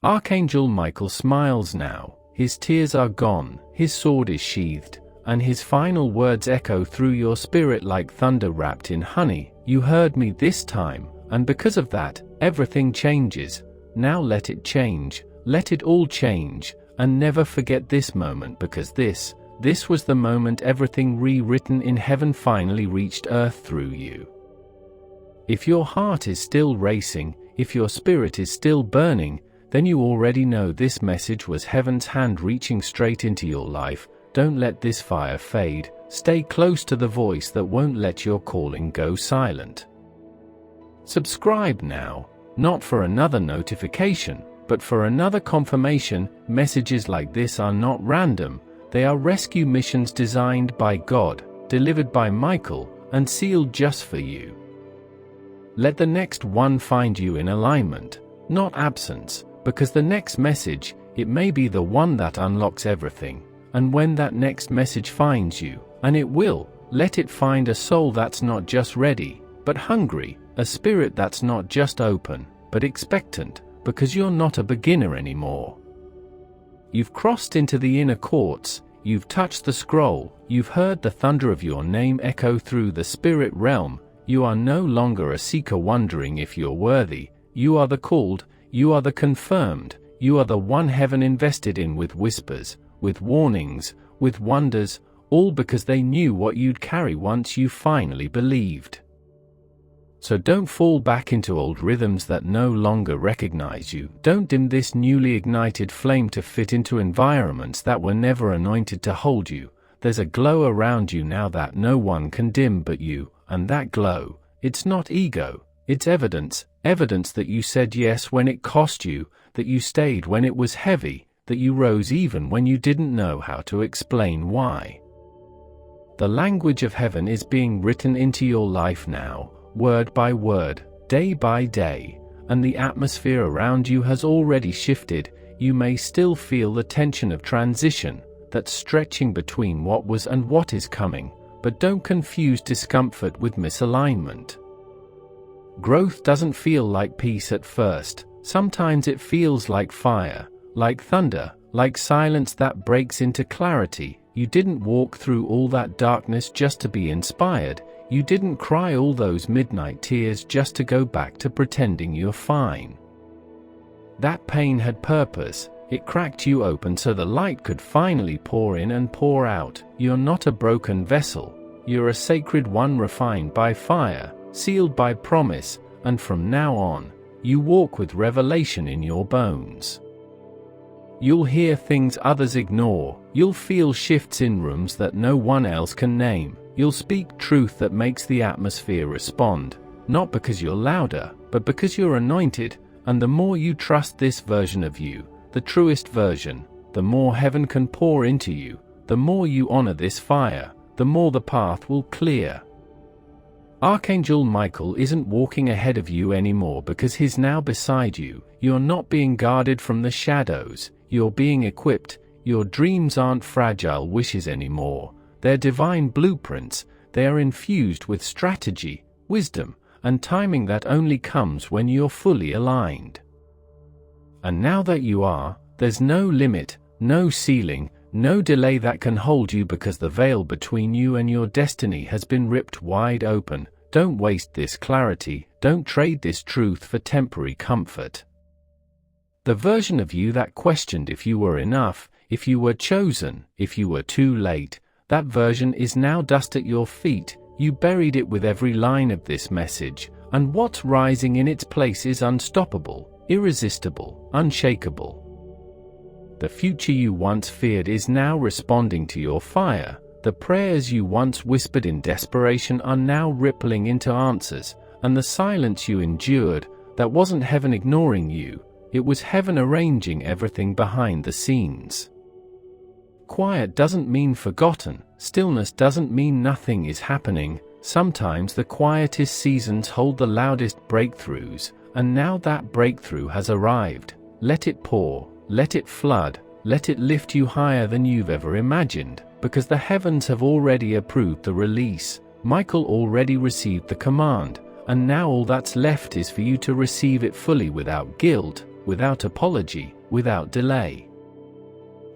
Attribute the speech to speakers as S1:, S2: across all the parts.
S1: Archangel Michael smiles now. His tears are gone, his sword is sheathed, and his final words echo through your spirit like thunder wrapped in honey. You heard me this time, and because of that, everything changes. Now let it change, let it all change, and never forget this moment, because this was the moment everything rewritten in heaven finally reached earth through you. If your heart is still racing, if your spirit is still burning, then you already know this message was heaven's hand reaching straight into your life. Don't let this fire fade. Stay close to the voice that won't let your calling go silent. Subscribe now, not for another notification, but for another confirmation. Messages like this are not random. They are rescue missions designed by God, delivered by Michael, and sealed just for you. Let the next one find you in alignment, not absence, because the next message, it may be the one that unlocks everything. And when that next message finds you, and it will, let it find a soul that's not just ready, but hungry, a spirit that's not just open, but expectant, because you're not a beginner anymore. You've crossed into the inner courts, you've touched the scroll, you've heard the thunder of your name echo through the spirit realm. You are no longer a seeker wondering if you're worthy. You are the called, you are the confirmed, you are the one heaven invested in with whispers, with warnings, with wonders, all because they knew what you'd carry once you finally believed. So don't fall back into old rhythms that no longer recognize you. Don't dim this newly ignited flame to fit into environments that were never anointed to hold you. There's a glow around you now that no one can dim but you, and that glow, it's not ego, it's evidence that you said yes when it cost you, that you stayed when it was heavy, that you rose even when you didn't know how to explain why. The language of heaven is being written into your life now, word by word, day by day, and the atmosphere around you has already shifted. You may still feel the tension of transition, that stretching between what was and what is coming, but don't confuse discomfort with misalignment. Growth doesn't feel like peace at first. Sometimes it feels like fire, like thunder, like silence that breaks into clarity. You didn't walk through all that darkness just to be inspired. You didn't cry all those midnight tears just to go back to pretending you're fine. That pain had purpose. It cracked you open so the light could finally pour in and pour out. You're not a broken vessel. You're a sacred one refined by fire, sealed by promise, and from now on, you walk with revelation in your bones. You'll hear things others ignore. You'll feel shifts in rooms that no one else can name. You'll speak truth that makes the atmosphere respond, not because you're louder, but because you're anointed. And the more you trust this version of you, the truest version, the more heaven can pour into you. The more you honor this fire, the more the path will clear. Archangel Michael isn't walking ahead of you anymore because he's now beside you. You're not being guarded from the shadows, you're being equipped. Your dreams aren't fragile wishes anymore. They're divine blueprints. They are infused with strategy, wisdom, and timing that only comes when you're fully aligned. And now that you are, there's no limit, no ceiling, no delay that can hold you, because the veil between you and your destiny has been ripped wide open. Don't waste this clarity. Don't trade this truth for temporary comfort. The version of you that questioned if you were enough, if you were chosen, if you were too late, that version is now dust at your feet. You buried it with every line of this message, and what's rising in its place is unstoppable, irresistible, unshakable. The future you once feared is now responding to your fire. The prayers you once whispered in desperation are now rippling into answers, and the silence you endured, that wasn't heaven ignoring you, it was heaven arranging everything behind the scenes. Quiet doesn't mean forgotten. Stillness doesn't mean nothing is happening. Sometimes the quietest seasons hold the loudest breakthroughs, and now that breakthrough has arrived. Let it pour, let it flood, let it lift you higher than you've ever imagined, because the heavens have already approved the release. Michael already received the command, and now all that's left is for you to receive it fully without guilt, without apology, without delay.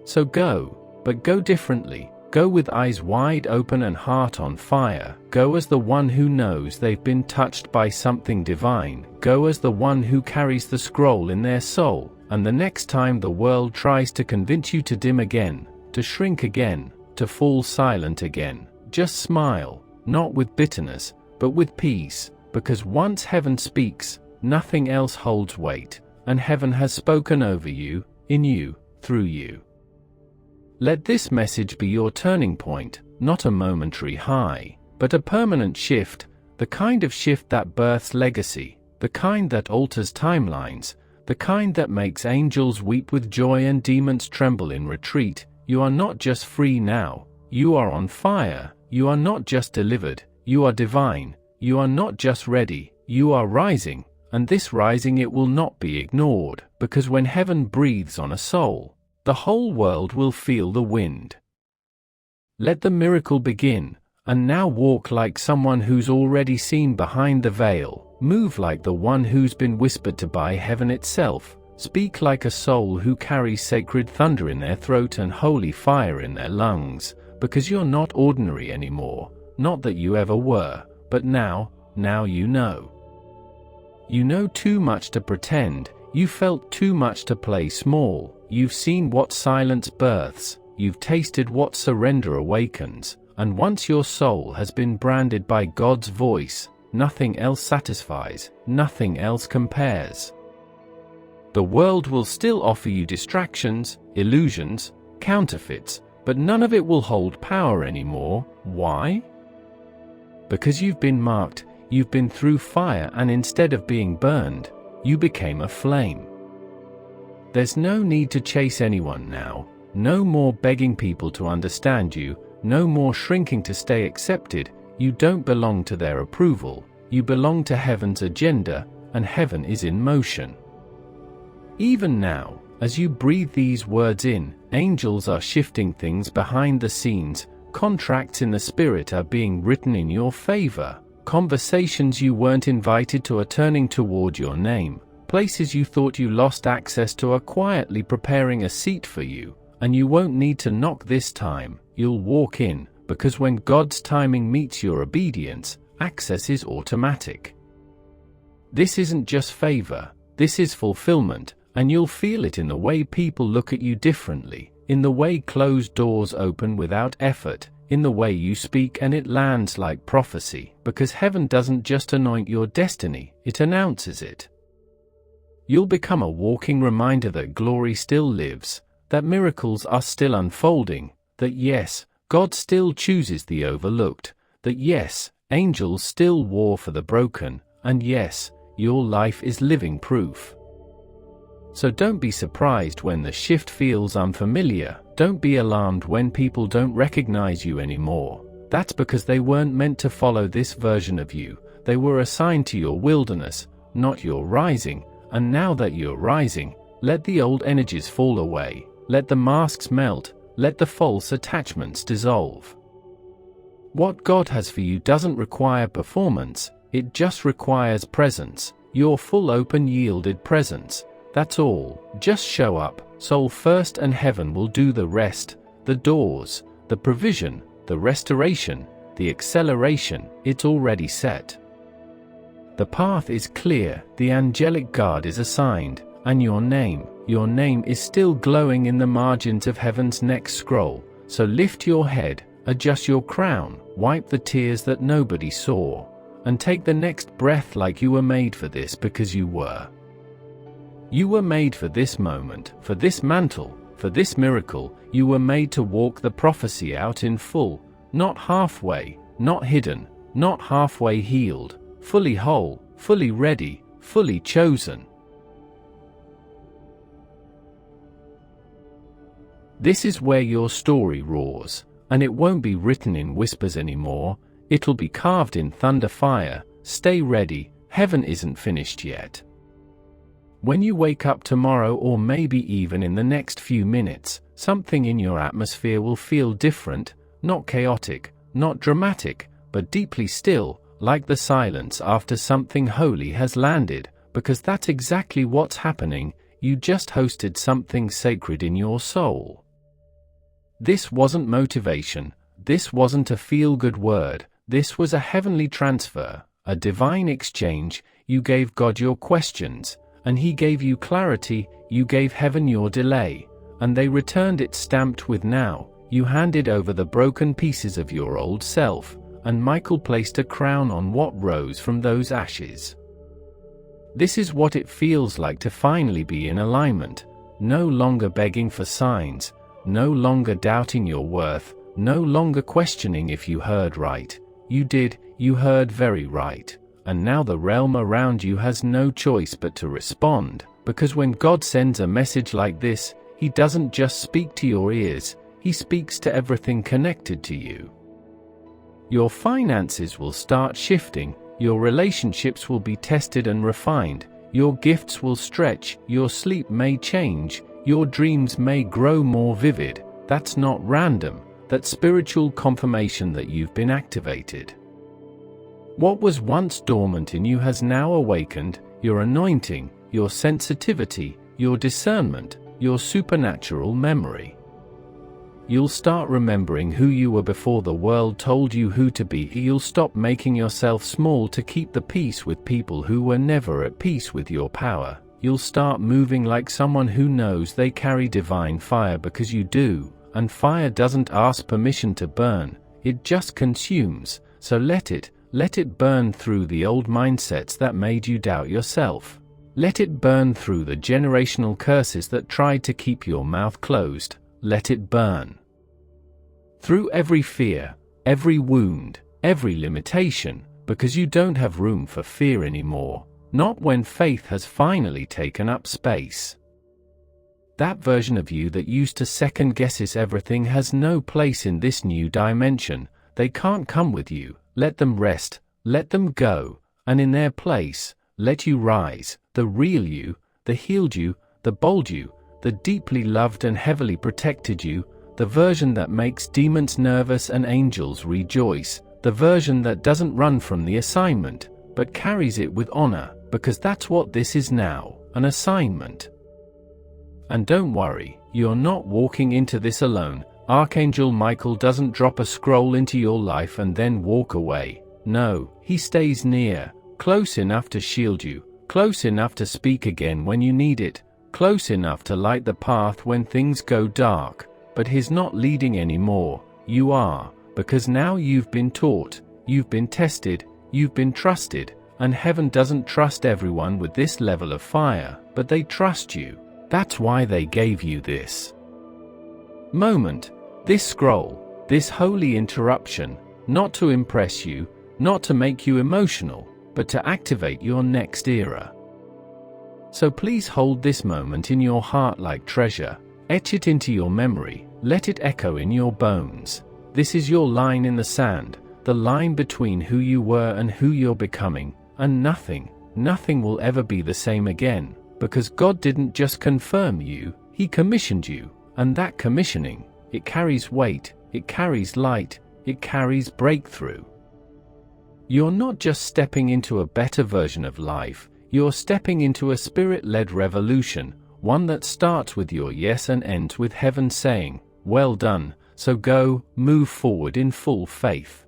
S1: So go, but go differently. Go with eyes wide open and heart on fire. Go as the one who knows they've been touched by something divine. Go as the one who carries the scroll in their soul. And the next time the world tries to convince you to dim again, to shrink again, to fall silent again, just smile, not with bitterness, but with peace, because once heaven speaks, nothing else holds weight, and heaven has spoken over you, in you, through you. Let this message be your turning point, not a momentary high, but a permanent shift, the kind of shift that births legacy, the kind that alters timelines, the kind that makes angels weep with joy and demons tremble in retreat. You are not just free now, you are on fire. You are not just delivered, you are divine. You are not just ready, you are rising, and this rising it will not be ignored, because when heaven breathes on a soul, the whole world will feel the wind. Let the miracle begin, and now walk like someone who's already seen behind the veil, move like the one who's been whispered to by heaven itself, speak like a soul who carries sacred thunder in their throat and holy fire in their lungs, because you're not ordinary anymore, not that you ever were, but now you know. You know too much to pretend, you felt too much to play small, you've seen what silence births, you've tasted what surrender awakens, and once your soul has been branded by God's voice, nothing else satisfies, nothing else compares. The world will still offer you distractions, illusions, counterfeits, but none of it will hold power anymore. Why? Because you've been marked, you've been through fire, and instead of being burned, you became a flame. There's no need to chase anyone now, no more begging people to understand you, no more shrinking to stay accepted. You don't belong to their approval, you belong to heaven's agenda, and heaven is in motion. Even now, as you breathe these words in, angels are shifting things behind the scenes, contracts in the spirit are being written in your favor, conversations you weren't invited to are turning toward your name, places you thought you lost access to are quietly preparing a seat for you, and you won't need to knock this time, you'll walk in, because when God's timing meets your obedience, access is automatic. This isn't just favor, this is fulfillment, and you'll feel it in the way people look at you differently, in the way closed doors open without effort, in the way you speak and it lands like prophecy, because heaven doesn't just anoint your destiny, it announces it. You'll become a walking reminder that glory still lives, that miracles are still unfolding, that yes, God still chooses the overlooked, that yes, angels still war for the broken, and yes, your life is living proof. So don't be surprised when the shift feels unfamiliar, don't be alarmed when people don't recognize you anymore. That's because they weren't meant to follow this version of you, they were assigned to your wilderness, not your rising, and now that you're rising, let the old energies fall away, let the masks melt, let the false attachments dissolve. What God has for you doesn't require performance, it just requires presence, your full open yielded presence. That's all, just show up, soul first, and heaven will do the rest, the doors, the provision, the restoration, the acceleration, it's already set. The path is clear, the angelic guard is assigned, and your name is still glowing in the margins of heaven's next scroll, so lift your head, adjust your crown, wipe the tears that nobody saw, and take the next breath like you were made for this, because you were. You were made for this moment, for this mantle, for this miracle. You were made to walk the prophecy out in full, not halfway, not hidden, not halfway healed, fully whole, fully ready, fully chosen. This is where your story roars, and it won't be written in whispers anymore, it'll be carved in thunder fire. Stay ready, heaven isn't finished yet. When you wake up tomorrow, or maybe even in the next few minutes, something in your atmosphere will feel different, not chaotic, not dramatic, but deeply still, like the silence after something holy has landed, because that's exactly what's happening. you just hosted something sacred in your soul. This wasn't motivation, this wasn't a feel-good word, this was a heavenly transfer, a divine exchange. You gave God your questions, and He gave you clarity. You gave heaven your delay, and they returned it stamped with now. You handed over the broken pieces of your old self, and Michael placed a crown on what rose from those ashes. This is what it feels like to finally be in alignment, no longer begging for signs, no longer doubting your worth, no longer questioning if you heard right. You did, you heard very right, and now the realm around you has no choice but to respond, because when God sends a message like this, He doesn't just speak to your ears, He speaks to everything connected to you. Your finances will start shifting, your relationships will be tested and refined, your gifts will stretch, your sleep may change, your dreams may grow more vivid. That's not random, that's spiritual confirmation that you've been activated. What was once dormant in you has now awakened, your anointing, your sensitivity, your discernment, your supernatural memory. You'll start remembering who you were before the world told you who to be. You'll stop making yourself small to keep the peace with people who were never at peace with your power. You'll start moving like someone who knows they carry divine fire because you do, and fire doesn't ask permission to burn, it just consumes, so let it burn through the old mindsets that made you doubt yourself. Let it burn through the generational curses that tried to keep your mouth closed. Let it burn through every fear, every wound, every limitation, because you don't have room for fear anymore, not when faith has finally taken up space. That version of you that used to second guess everything has no place in this new dimension. They can't come with you. Let them rest, let them go, and in their place, let you rise, the real you, the healed you, the bold you, the deeply loved and heavily protected you, the version that makes demons nervous and angels rejoice, the version that doesn't run from the assignment, but carries it with honor, because that's what this is now, an assignment. And don't worry, you're not walking into this alone. Archangel Michael doesn't drop a scroll into your life and then walk away. No, he stays near, close enough to shield you, close enough to speak again when you need it, close enough to light the path when things go dark. But he's not leading anymore, you are, because now you've been taught, you've been tested, you've been trusted, and heaven doesn't trust everyone with this level of fire, but they trust you. That's why they gave you this moment, this scroll, this holy interruption, not to impress you, not to make you emotional, but to activate your next era. So please hold this moment in your heart like treasure, etch it into your memory, let it echo in your bones. This is your line in the sand, the line between who you were and who you're becoming, and nothing will ever be the same again, because God didn't just confirm you, He commissioned you, and that commissioning, it carries weight, it carries light, it carries breakthrough. You're not just stepping into a better version of life, you're stepping into a spirit-led revolution, one that starts with your yes and ends with heaven saying, "Well done," so go, move forward in full faith.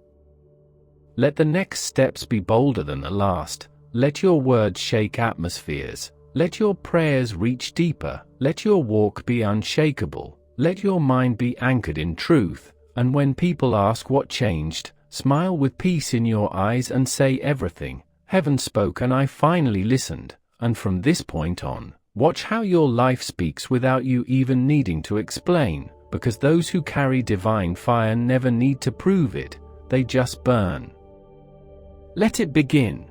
S1: Let the next steps be bolder than the last, let your words shake atmospheres, let your prayers reach deeper, let your walk be unshakable, let your mind be anchored in truth, and when people ask what changed, smile with peace in your eyes and say everything. Heaven spoke and I finally listened, and from this point on, watch how your life speaks without you even needing to explain, because those who carry divine fire never need to prove it, they just burn. Let it begin.